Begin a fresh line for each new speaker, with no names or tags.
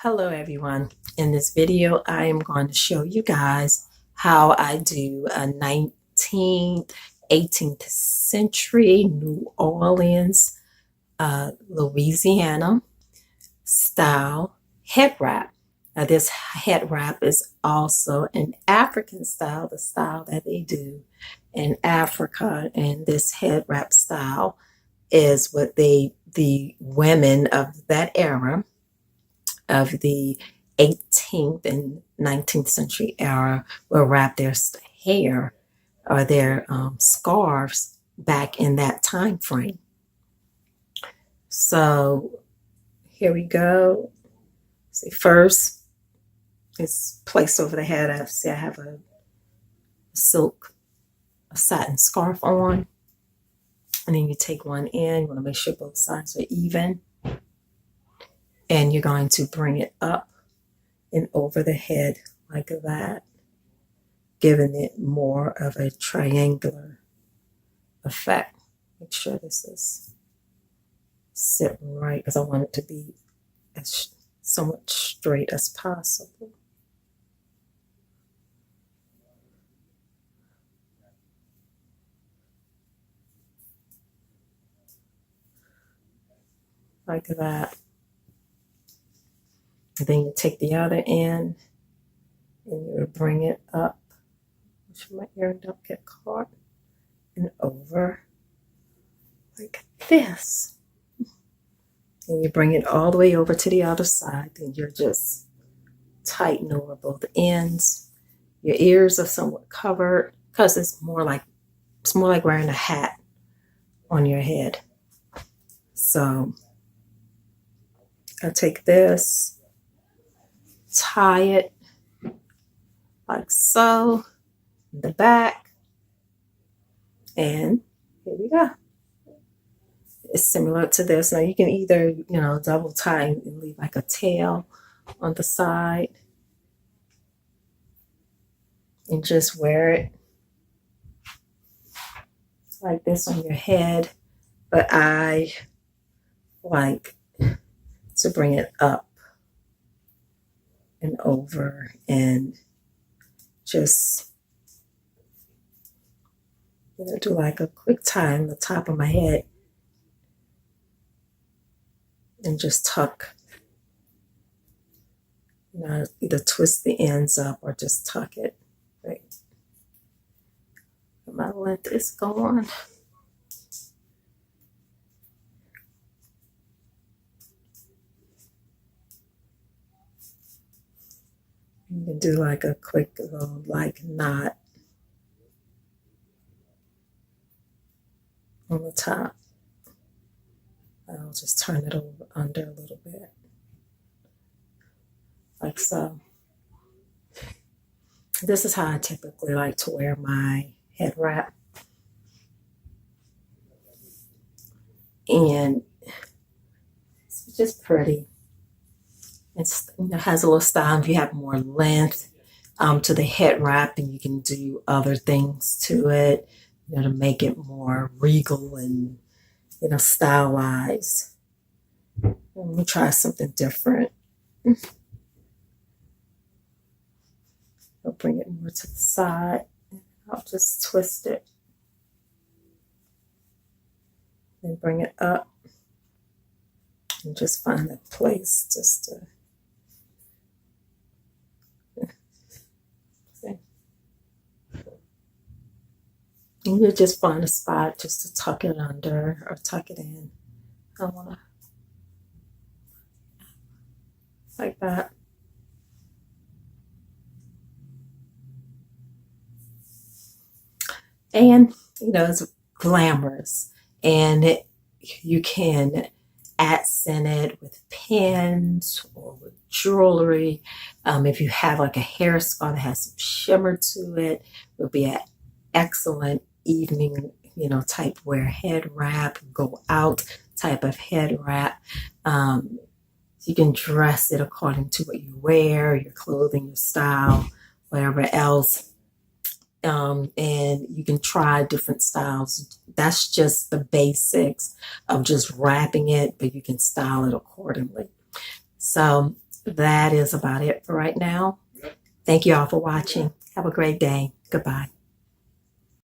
Hello everyone. In this video, I am going to show you guys how I do a 19th, 18th century New Orleans, Louisiana style head wrap. Now this head wrap is also an African style, the style that they do in Africa. And this head wrap style is what the women of that era of the 18th and 19th century era will wrap their hair or their scarves back in that time frame. So here we go. See, first it's placed over the head. I have a satin scarf on, and then you take one in. You want to make sure both sides are even. And you're going to bring it up and over the head like that, giving it more of a triangular effect. Make sure this is sitting right because I want it to be as somewhat straight as possible. Like that. And then you take the other end and you bring it up. Make sure my ear don't get caught. And over like this. And you bring it all the way over to the other side. Then you're just tighten over both ends. Your ears are somewhat covered because it's more like wearing a hat on your head. So I take this, tie it like so in the back, and here we go. It's similar to this. Now you can either double tie and leave like a tail on the side and just wear it like this on your head, but I like to bring it up and over and just do like a quick tie on the top of my head and just tuck, either twist the ends up or just tuck it. Right. My length is gone. You can do like a quick little knot on the top. I'll just turn it over under a little bit, like so. This is how I typically like to wear my head wrap. And it's just pretty. It has a little style. If you have more length to the head wrap, then you can do other things to it, to make it more regal and, stylized. Let me try something different. I'll bring it more to the side. I'll just twist it. And bring it up. And just find a place just to and you just find a spot just to tuck it under or tuck it in. I want to like that. And it's glamorous, and you can accent it with pins or with jewelry. If you have like a hair scarf that has some shimmer to it, it would be an excellent evening, type wear head wrap, go out type of head wrap. You can dress it according to what you wear, your clothing, your style, whatever else. And you can try different styles. That's just the basics of just wrapping it, but you can style it accordingly. So that is about it for right now. Thank you all for watching. Have a great day. Goodbye.